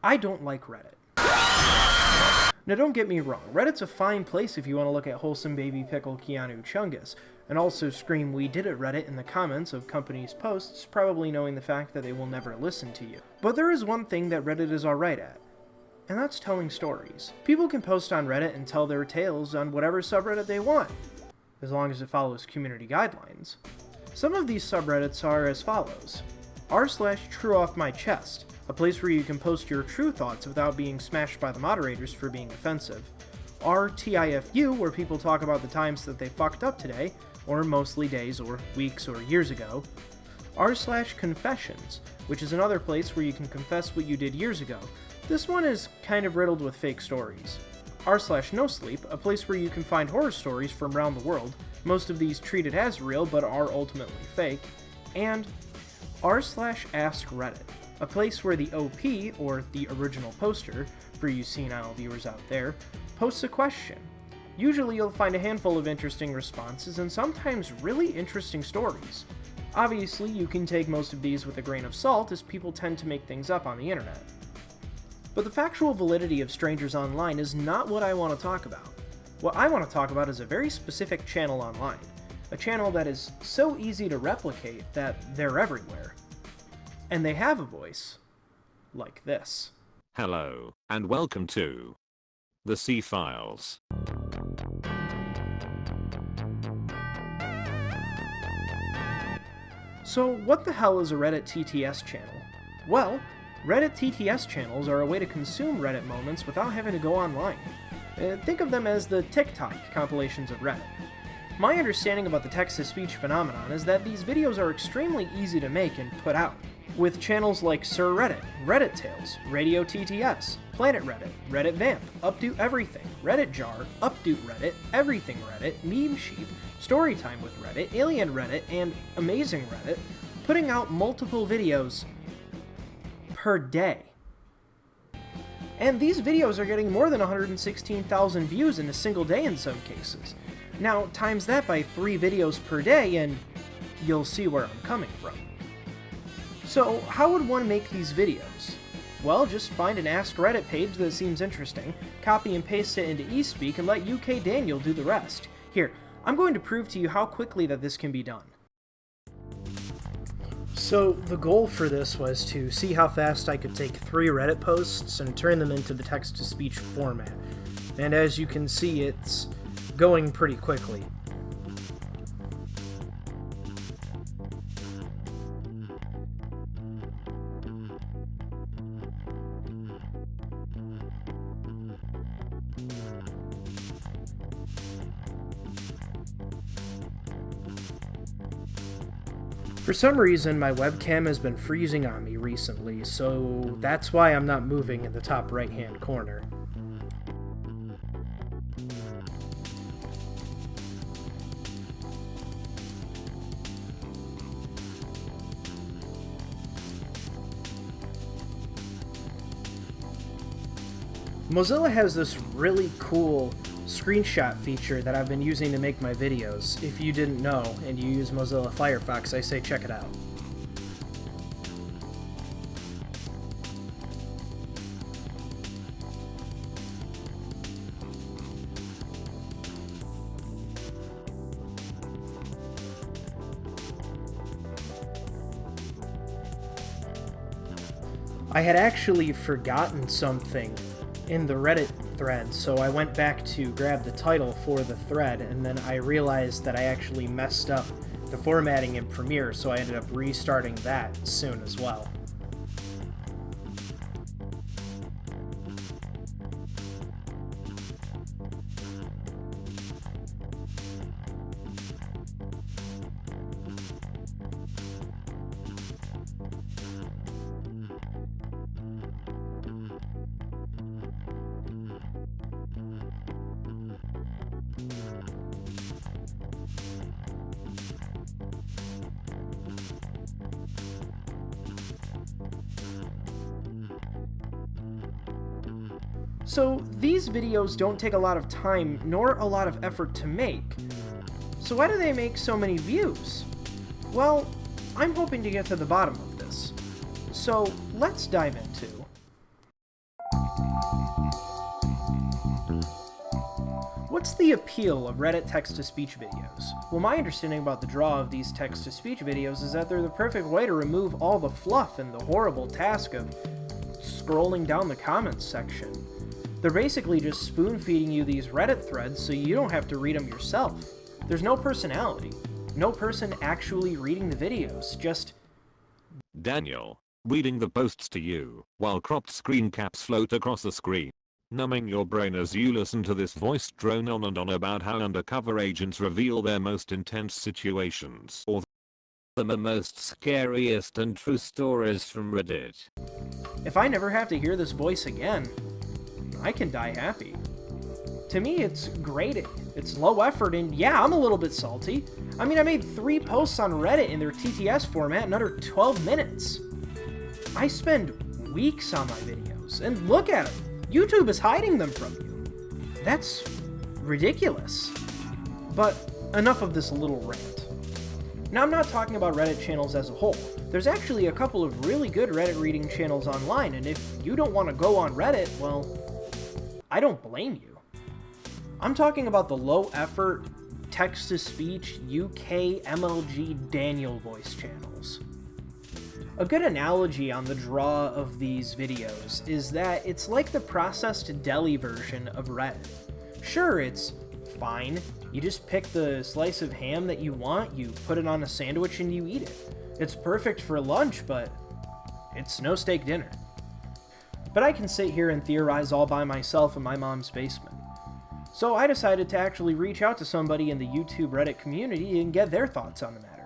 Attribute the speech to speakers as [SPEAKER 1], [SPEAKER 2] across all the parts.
[SPEAKER 1] I don't like Reddit. Now don't get me wrong, Reddit's a fine place if you want to look at wholesome baby pickle Keanu Chungus, and also scream "we did it Reddit" in the comments of companies' posts, probably knowing the fact that they will never listen to you. But there is one thing that Reddit is alright at, and that's telling stories. People can post on Reddit and tell their tales on whatever subreddit they want, as long as it follows community guidelines. Some of these subreddits are as follows: r/trueoffmychest, a place where you can post your true thoughts without being smashed by the moderators for being offensive. r/TIFU, where people talk about the times that they fucked up today, or mostly days or weeks or years ago. r/confessions, which is another place where you can confess what you did years ago. This one is kind of riddled with fake stories. r/nosleep, a place where you can find horror stories from around the world, most of these treated as real but are ultimately fake. And r/askreddit, a place where the OP, or the original poster, for you senile viewers out there, posts a question. Usually you'll find a handful of interesting responses and sometimes really interesting stories. Obviously, you can take most of these with a grain of salt, as people tend to make things up on the internet. But the factual validity of strangers online is not what I want to talk about. What I want to talk about is a very specific channel online. A channel that is so easy to replicate that they're everywhere. And they have a voice like this.
[SPEAKER 2] Hello, and welcome to the C Files.
[SPEAKER 1] So what the hell is a Reddit TTS channel? Well, Reddit TTS channels are a way to consume Reddit moments without having to go online. Think of them as the TikTok compilations of Reddit. My understanding about the text-to-speech phenomenon is that these videos are extremely easy to make and put out, with channels like Sir Reddit, Reddit Tales, Radio TTS, Planet Reddit, Reddit Vamp, Updo Everything, Reddit Jar, Updo Reddit, Everything Reddit, Meme Sheep, Storytime with Reddit, Alien Reddit, and Amazing Reddit, putting out multiple videos per day. And these videos are getting more than 116,000 views in a single day in some cases. Now, times that by 3 videos per day and you'll see where I'm coming from. So, how would one make these videos? Well, just find an Ask Reddit page that seems interesting, copy and paste it into eSpeak, and let UK Daniel do the rest. Here, I'm going to prove to you how quickly that this can be done. So, the goal for this was to see how fast I could take 3 Reddit posts and turn them into the text-to-speech format. And as you can see, it's going pretty quickly. For some reason, my webcam has been freezing on me recently, so that's why I'm not moving in the top right-hand corner. Mozilla has this really cool screenshot feature that I've been using to make my videos. If you didn't know and you use Mozilla Firefox, I say check it out. I had actually forgotten something in the Reddit thread, so I went back to grab the title for the thread, and then I realized that I actually messed up the formatting in Premiere, so I ended up restarting that soon as well. So these videos don't take a lot of time nor a lot of effort to make. So why do they make so many views? Well, I'm hoping to get to the bottom of this. So let's dive into What's the appeal of Reddit text-to-speech videos? Well, my understanding about the draw of these text-to-speech videos is that they're the perfect way to remove all the fluff and the horrible task of scrolling down the comments section. They're basically just spoon-feeding you these Reddit threads so you don't have to read them yourself. There's no personality. No person actually reading the videos, just
[SPEAKER 2] Daniel, reading the posts to you, while cropped screen caps float across the screen, numbing your brain as you listen to this voice drone on and on about how undercover agents reveal their most intense situations or the most scariest and true stories from Reddit.
[SPEAKER 1] if I never have to hear this voice again, I can die happy. To me, it's great. It's low effort, and yeah, I'm a little bit salty. I mean, I made 3 posts on Reddit in their TTS format in under 12 minutes. I spend weeks on my videos, and look at them. YouTube is hiding them from you. That's ridiculous. But enough of this little rant. Now, I'm not talking about Reddit channels as a whole. There's actually a couple of really good Reddit reading channels online, and if you don't want to go on Reddit, well, I don't blame you. I'm talking about the low-effort, text-to-speech, UK MLG Daniel voice channels. A good analogy on the draw of these videos is that it's like the processed deli version of Reddit. Sure, it's fine. You just pick the slice of ham that you want, you put it on a sandwich, and you eat it. It's perfect for lunch, but it's no steak dinner. But I can sit here and theorize all by myself in my mom's basement. So I decided to actually reach out to somebody in the YouTube Reddit community and get their thoughts on the matter.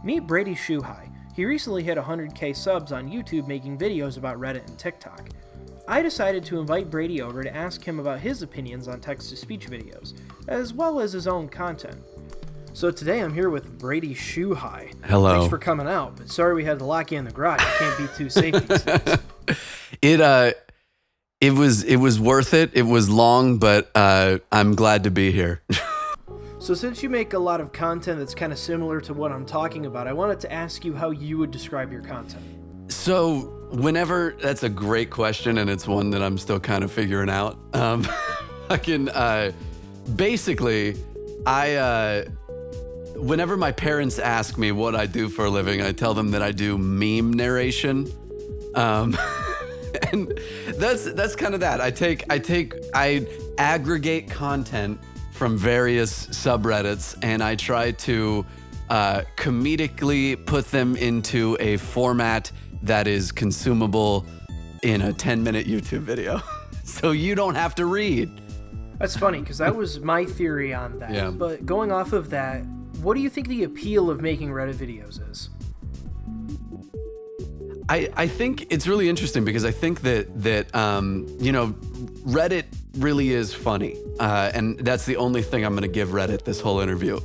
[SPEAKER 1] Meet bradyszuhaj. He recently hit 100k subs on YouTube making videos about Reddit and TikTok. I decided to invite Brady over to ask him about his opinions on text-to-speech videos, as well as his own content. So today I'm here with bradyszuhaj.
[SPEAKER 3] Hello.
[SPEAKER 1] Thanks for coming out, but sorry we had to lock you in the garage. You can't be too safe these days.
[SPEAKER 3] It was worth it. It was long, but I'm glad to be here.
[SPEAKER 1] So since you make a lot of content that's kind of similar to what I'm talking about, I wanted to ask you how you would describe your content.
[SPEAKER 3] So that's a great question, and it's one that I'm still kind of figuring out. Whenever my parents ask me what I do for a living, I tell them that I do meme narration. And that's kind of that. I aggregate content from various subreddits, and I try to comedically put them into a format that is consumable in a 10-minute YouTube video. So you don't have to read.
[SPEAKER 1] That's funny, because that was my theory on that.
[SPEAKER 3] Yeah.
[SPEAKER 1] But going off of that, what do you think the appeal of making Reddit videos is?
[SPEAKER 3] I think it's really interesting because I think that Reddit really is funny, and that's the only thing I'm going to give Reddit this whole interview.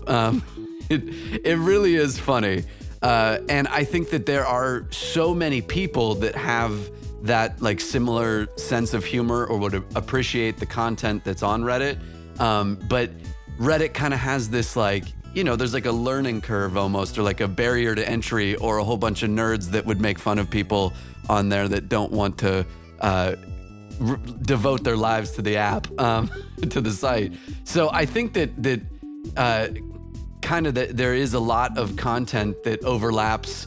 [SPEAKER 3] It really is funny, and I think that there are so many people that have that like similar sense of humor or would appreciate the content that's on Reddit, but Reddit kind of has this like, there's like a learning curve almost, or like a barrier to entry, or a whole bunch of nerds that would make fun of people on there that don't want to devote their lives to the app, to the site. So I think that there is a lot of content that overlaps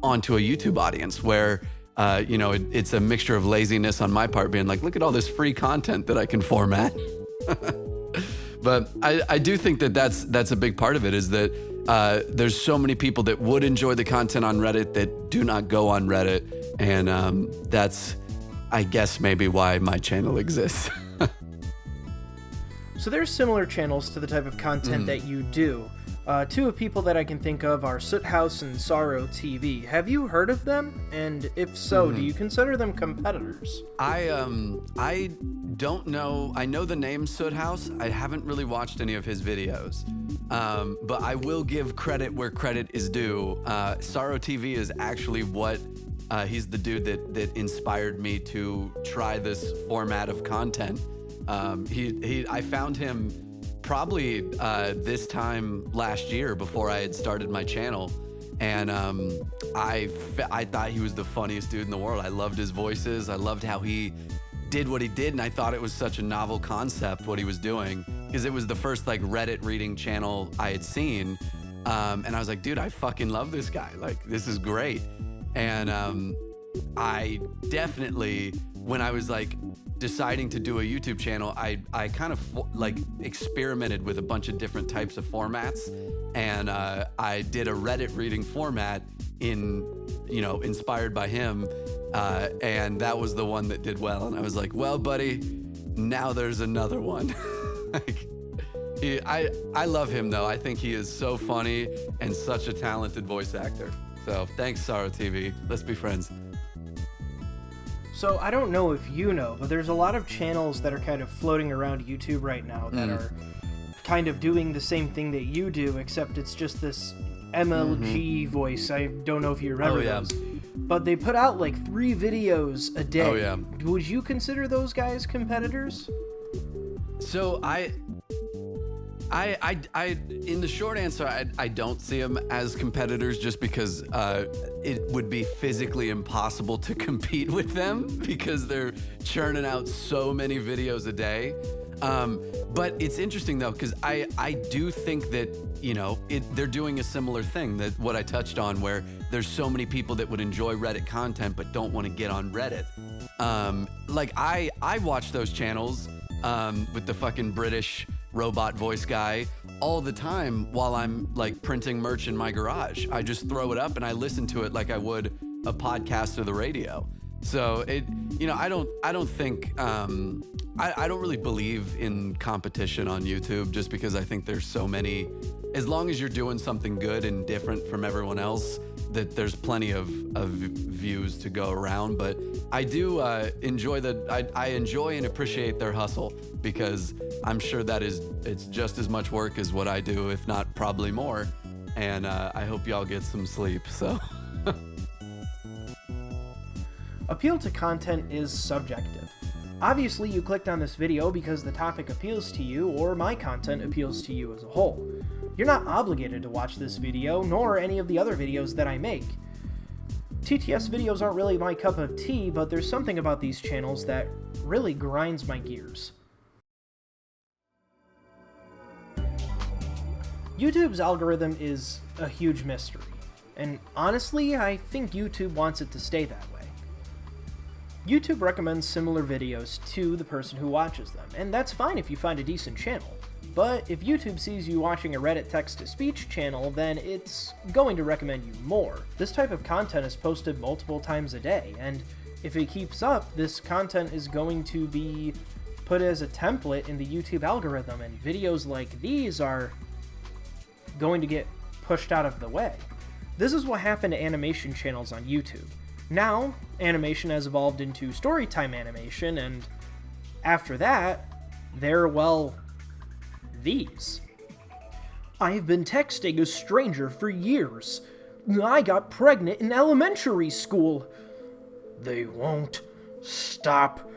[SPEAKER 3] onto a YouTube audience where, it's a mixture of laziness on my part being like, look at all this free content that I can format. But I do think that that's a big part of it, is that there's so many people that would enjoy the content on Reddit that do not go on Reddit. And that's, I guess, maybe why my channel exists.
[SPEAKER 1] So there's similar channels to the type of content that you do. Two of people that I can think of are Soothouse and Sorrow TV. Have you heard of them? And if so, do you consider them competitors?
[SPEAKER 3] I don't know. I know the name Soothouse. I haven't really watched any of his videos. But I will give credit where credit is due. Sorrow TV is actually he's the dude that inspired me to try this format of content. I found him probably this time last year before I had started my channel, and I thought he was the funniest dude in the world. I loved his voices. I loved how he did what he did, and I thought it was such a novel concept what he was doing, because it was the first like Reddit reading channel I had seen, and I was like, dude, I fucking love this guy. Like, this is great. And I definitely, when I was like deciding to do a YouTube channel, I kind of like experimented with a bunch of different types of formats, and I did a Reddit reading format inspired by him, and that was the one that did well. And I was like, well, buddy, now there's another one. Like, I love him though. I think he is so funny and such a talented voice actor. So thanks, Sorrow TV. Let's be friends.
[SPEAKER 1] So I don't know if you know, but there's a lot of channels that are kind of floating around YouTube right now that are kind of doing the same thing that you do, except it's just this MLG voice. I don't know if you remember those. But they put out like 3 videos a day.
[SPEAKER 3] Oh, yeah.
[SPEAKER 1] Would you consider those guys competitors?
[SPEAKER 3] So I in the short answer, I don't see them as competitors, just because it would be physically impossible to compete with them because they're churning out so many videos a day. But it's interesting though, because I do think that, they're doing a similar thing, that what I touched on, where there's so many people that would enjoy Reddit content but don't want to get on Reddit. Like I watch those channels with the fucking British robot voice guy all the time while I'm like printing merch in my garage. I just throw it up and I listen to it like I would a podcast or the radio. So I don't think, I don't really believe in competition on YouTube, just because I think there's so many, as long as you're doing something good and different from everyone else, that there's plenty of views to go around. But I do enjoy I enjoy and appreciate their hustle, because I'm sure it's just as much work as what I do, if not probably more. And I hope y'all get some sleep, so.
[SPEAKER 1] Appeal to content is subjective. Obviously, you clicked on this video because the topic appeals to you, or my content appeals to you as a whole. You're not obligated to watch this video, nor any of the other videos that I make. TTS videos aren't really my cup of tea, but there's something about these channels that really grinds my gears. YouTube's algorithm is a huge mystery, and honestly, I think YouTube wants it to stay that way. YouTube recommends similar videos to the person who watches them, and that's fine if you find a decent channel. But if YouTube sees you watching a Reddit text-to-speech channel, then it's going to recommend you more. This type of content is posted multiple times a day, and if it keeps up, this content is going to be put as a template in the YouTube algorithm, and videos like these are going to get pushed out of the way. This is what happened to animation channels on YouTube. Now, animation has evolved into storytime animation, and after that, they're, well, these. I've been texting a stranger for years. I got pregnant in elementary school. They won't stop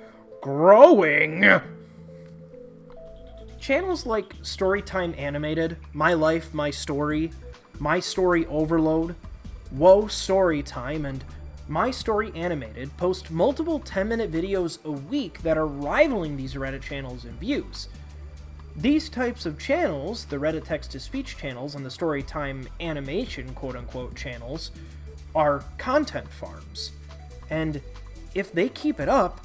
[SPEAKER 1] growing. Channels like Storytime Animated, My Life, My Story Overload, Whoa Storytime, and My Story Animated post multiple 10-minute videos a week that are rivaling these Reddit channels in views. These types of channels, the Reddit text-to-speech channels and the Storytime Animation quote-unquote channels, are content farms. And if they keep it up,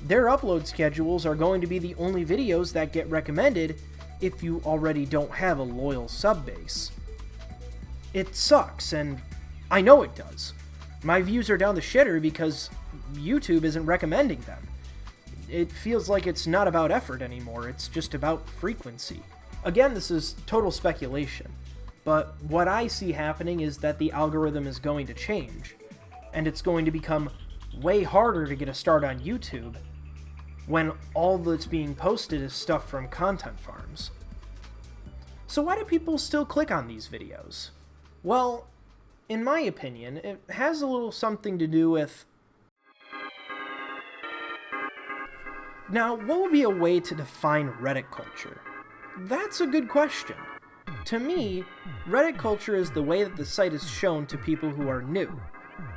[SPEAKER 1] their upload schedules are going to be the only videos that get recommended if you already don't have a loyal sub base. It sucks, and I know it does. My views are down the shitter because YouTube isn't recommending them. It feels like it's not about effort anymore, it's just about frequency. Again, this is total speculation, but what I see happening is that the algorithm is going to change, and it's going to become way harder to get a start on YouTube when all that's being posted is stuff from content farms. So why do people still click on these videos? Well, in my opinion, it has a little something to do with... Now, what would be a way to define Reddit culture? That's a good question. To me, Reddit culture is the way that the site is shown to people who are new.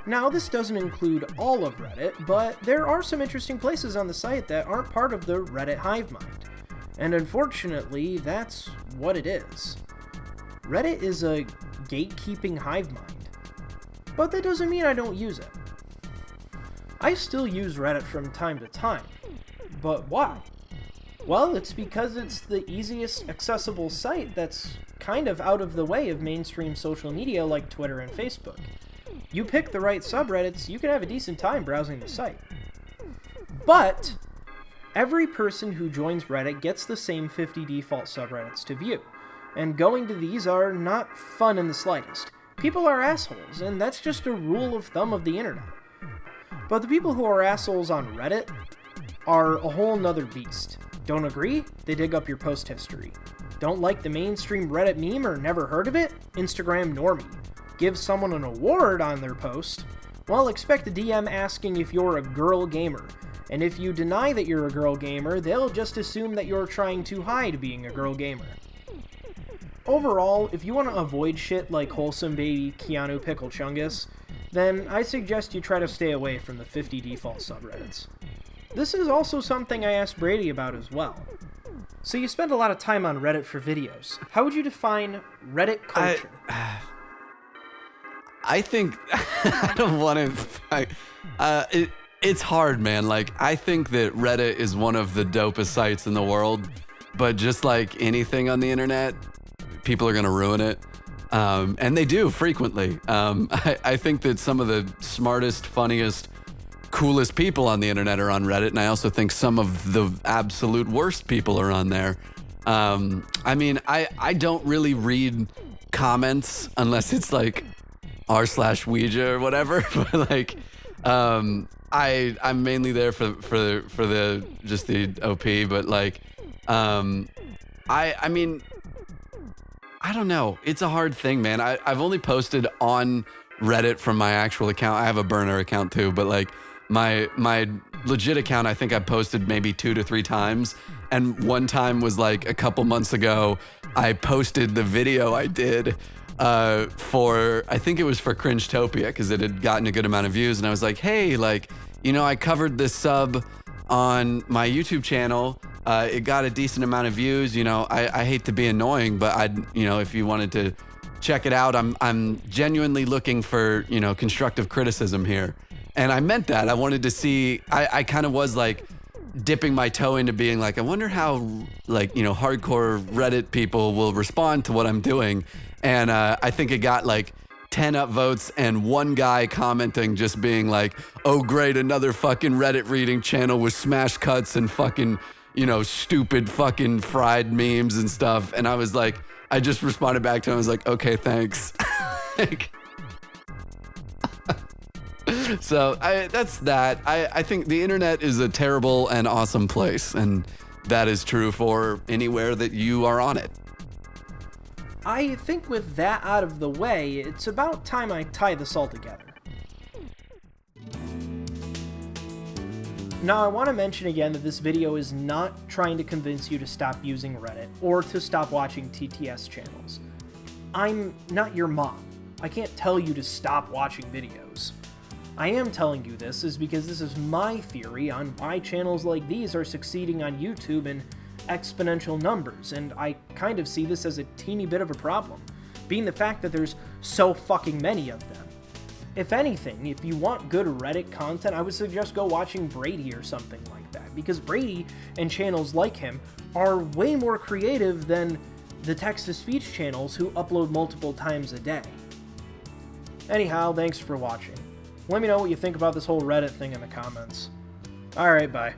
[SPEAKER 1] Now, this doesn't include all of Reddit, but there are some interesting places on the site that aren't part of the Reddit hive mind. And unfortunately, that's what it is. Reddit is a gatekeeping hive mind. But that doesn't mean I don't use it. I still use Reddit from time to time. But why? Well, it's because it's the easiest accessible site that's kind of out of the way of mainstream social media like Twitter and Facebook. You pick the right subreddits, you can have a decent time browsing the site. But every person who joins Reddit gets the same 50 default subreddits to view, and going to these are not fun in the slightest. People are assholes, and that's just a rule of thumb of the internet. But the people who are assholes on Reddit are a whole nother beast. Don't agree? They dig up your post history. Don't like the mainstream Reddit meme or never heard of it? Instagram normie. Give someone an award on their post? Well, expect a DM asking if you're a girl gamer. And if you deny that you're a girl gamer, they'll just assume that you're trying to hide being a girl gamer. Overall, if you want to avoid shit like wholesome baby Keanu Pickle Chungus, then I suggest you try to stay away from the 50 default subreddits. This is also something I asked Brady about as well. So you spend a lot of time on Reddit for videos. How would you define Reddit culture?
[SPEAKER 3] I think I don't want to. It's hard, man. Like, I think that Reddit is one of the dopest sites in the world, but just like anything on the internet, people are gonna ruin it, and they do frequently. I think that some of the smartest, funniest, coolest people on the internet are on Reddit, and I also think some of the absolute worst people are on there. I mean, I don't really read comments unless it's like r/Ouija or whatever, but like, I'm mainly there for the just the OP, but like, I mean, I don't know. It's a hard thing, man. I've only posted on Reddit from my actual account. I have a burner account too, but like my legit account, I think I posted maybe 2 to 3 times. And one time was like a couple months ago, I posted the video I did I think it was for Cringetopia, because it had gotten a good amount of views. And I was like, hey, like, you know, I covered this sub on my YouTube channel. It got a decent amount of views. You know, I hate to be annoying, but you know, if you wanted to check it out, I'm genuinely looking for, you know, constructive criticism here. And I meant that. I wanted to see, I kind of was like dipping my toe into being like, I wonder how, like, you know, hardcore Reddit people will respond to what I'm doing. And I think it got like 10 upvotes and one guy commenting, just being like, oh great, another fucking Reddit reading channel with smash cuts and fucking, you know, stupid fucking fried memes and stuff. And I was like, I just responded back to him. I was like, okay, thanks. Like, so that's that. I think the internet is a terrible and awesome place, and that is true for anywhere that you are on it.
[SPEAKER 1] I think with that out of the way, it's about time I tie this all together. Now, I want to mention again that this video is not trying to convince you to stop using Reddit or to stop watching TTS channels. I'm not your mom. I can't tell you to stop watching videos. I am telling you this is because this is my theory on why channels like these are succeeding on YouTube in exponential numbers, and I kind of see this as a teeny bit of a problem, being the fact that there's so fucking many of them. If anything, if you want good Reddit content, I would suggest go watching Brady or something like that, because Brady and channels like him are way more creative than the text-to-speech channels who upload multiple times a day. Anyhow, thanks for watching. Let me know what you think about this whole Reddit thing in the comments. Alright, bye.